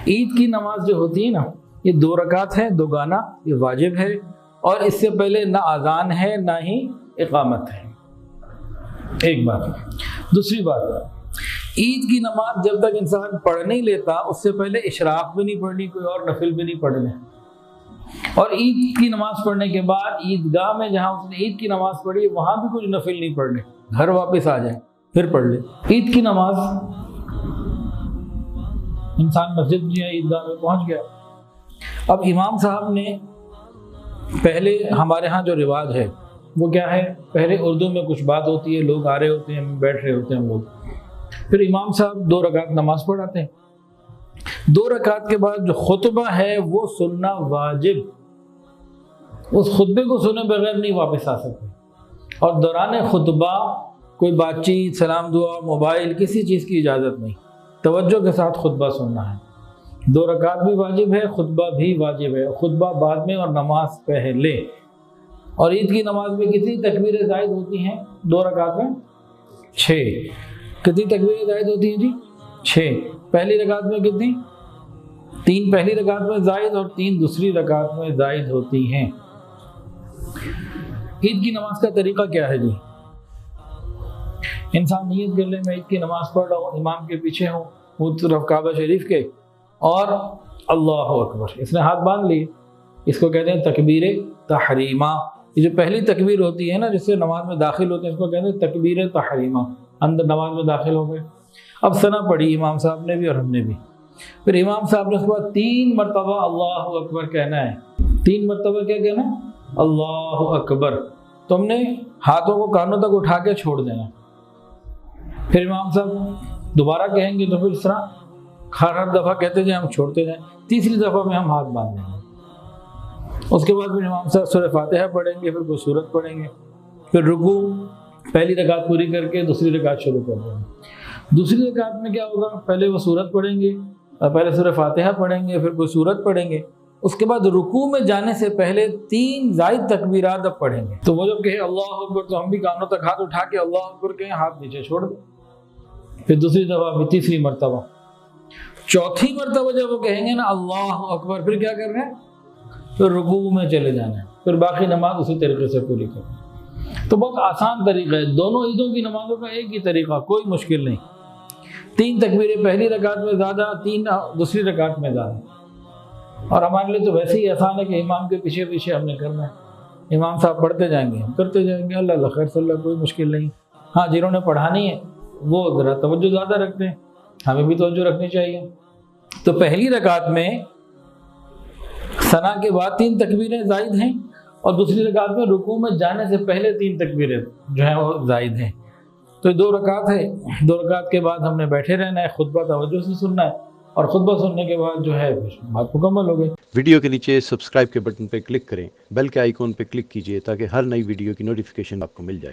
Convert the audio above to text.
عید کی نماز جو ہوتی ہے نا، یہ 2 رکعت ہے، 2 گانا، یہ واجب ہے، اور اس سے پہلے نہ اذان ہے نہ ہی اقامت ہے. ایک بات. دوسری بات، عید کی نماز جب تک انسان پڑھ نہیں لیتا اس سے پہلے اشراق بھی نہیں پڑھنی، کوئی اور نفل بھی نہیں پڑھنے. اور عید کی نماز پڑھنے کے بعد عیدگاہ میں جہاں اس نے عید کی نماز پڑھی وہاں بھی کچھ نفل نہیں پڑھنے، گھر واپس آ جائے پھر پڑھ لے. عید کی نماز انسان مسجد میں یا عیدگاہ میں پہنچ گیا. اب امام صاحب نے پہلے ہمارے ہاں جو رواج ہے وہ کیا ہے، پہلے اردو میں کچھ بات ہوتی ہے، لوگ آ رہے ہوتے ہیں، بیٹھ رہے ہوتے ہیں ہم لوگ، پھر امام صاحب 2 رکعت نماز پڑھاتے ہیں. 2 رکعت کے بعد جو خطبہ ہے وہ سننا واجب. اس خطبے کو سنے بغیر نہیں واپس آ سکتے. اور دوران خطبہ کوئی بات چیت، سلام دعا، موبائل، کسی چیز کی اجازت نہیں. توجہ کے ساتھ خطبہ سننا ہے. 2 رکعت بھی واجب ہے، خطبہ بھی واجب ہے. خطبہ بعد میں اور نماز پہلے. اور عید کی نماز میں کتنی تکبیریں زائد ہوتی ہیں 2 رکعت میں؟ 6. کتنی تکبیریں زائد ہوتی ہیں جی؟ 6. پہلی رکعت میں کتنی؟ 3 پہلی رکعت میں زائد اور 3 دوسری رکعت میں زائد ہوتی ہیں. عید کی نماز کا طریقہ کیا ہے جی؟ انسان نیت کر لے میں عید کی نماز پڑھ رہا ہوں، امام کے پیچھے ہوں، وہ طرف کعبہ شریف کے، اور اللہ اکبر، اس نے ہاتھ باندھ لیے. اس کو کہتے ہیں تکبیر تحریمہ. یہ جو پہلی تکبیر ہوتی ہے نا جس سے نماز میں داخل ہوتے ہیں اس کو کہتے ہیں تکبیر تحریمہ. اندر نماز میں داخل ہو گئے. اب ثنا پڑھی امام صاحب نے بھی اور ہم نے بھی. پھر امام صاحب نے اس کے بعد 3 مرتبہ اللہ اکبر کہنا ہے. 3 مرتبہ کیا کہنا ہے؟ اللہ اکبر. تم نے ہاتھوں کو کانوں تک اٹھا کے چھوڑ دینا. پھر امام صاحب دوبارہ کہیں گے تو پھر اس طرح ہر دفعہ کہتے جائیں، ہم چھوڑتے جائیں. تیسری دفعہ میں ہم ہاتھ باندھ دیں گے. اس کے بعد پھر امام صاحب سورہ فاتحہ پڑھیں گے، پھر کوئی سورت پڑھیں گے، پھر رکوع، پہلی رکعت پوری کر کے دوسری رکعت شروع کر دیں گے. دوسری رکعت میں کیا ہوگا، پہلے وہ سورت پڑھیں گے، پہلے سورہ فاتحہ پڑھیں گے، پھر کوئی سورت پڑھیں گے. اس کے بعد رکوع میں جانے سے پہلے 3 زائد تکبیرات اب پڑھیں گے. تو وہ جب کہے اللہ اکبر تو ہم بھی کانوں تک ہاتھ اٹھا کے اللہ اکبر کہیں، ہاتھ نیچے چھوڑ دیں. پھر دوسری دفعہ، پھر تیسری مرتبہ. چوتھی مرتبہ جب وہ کہیں گے نا اللہ اکبر، پھر کیا کر رہے ہیں، پھر رکوع میں چلے جانا ہے. پھر باقی نماز اسی طریقے سے پوری کریں. تو بہت آسان طریقہ ہے. دونوں عیدوں کی نمازوں کا ایک ہی طریقہ، کوئی مشکل نہیں. 3 تکبیریں پہلی رکعت میں زیادہ، 3 دوسری رکعت میں زیادہ. اور ہمارے لیے تو ویسے ہی آسان ہے کہ امام کے پیچھے پیچھے ہم نے کرنا ہے. امام صاحب پڑھتے جائیں گے، ہم کرتے جائیں گے. اللہ اللہ خیر صلی اللہ، کوئی مشکل نہیں. ہاں جنہوں نے پڑھانی ہے وہ ذرا توجہ زیادہ رکھتے ہیں، ہمیں بھی توجہ رکھنی چاہیے. تو پہلی رکعت میں ثنا کے بعد 3 تکبیریں زائد ہیں، اور دوسری رکعت میں رکوع میں جانے سے پہلے 3 تکبیریں جو ہیں وہ زائد ہیں. تو 2 رکعت ہے. 2 رکعت کے بعد ہم نے بیٹھے رہنا ہے، خطبہ توجہ سے سننا ہے، اور خطبہ سننے کے بعد جو ہے بات مکمل ہو گئی. ویڈیو کے نیچے سبسکرائب کے بٹن پہ کلک کریں، بیل کے آئیکن پہ کلک کیجئے تاکہ ہر نئی ویڈیو کی نوٹیفیکیشن آپ کو مل جائے.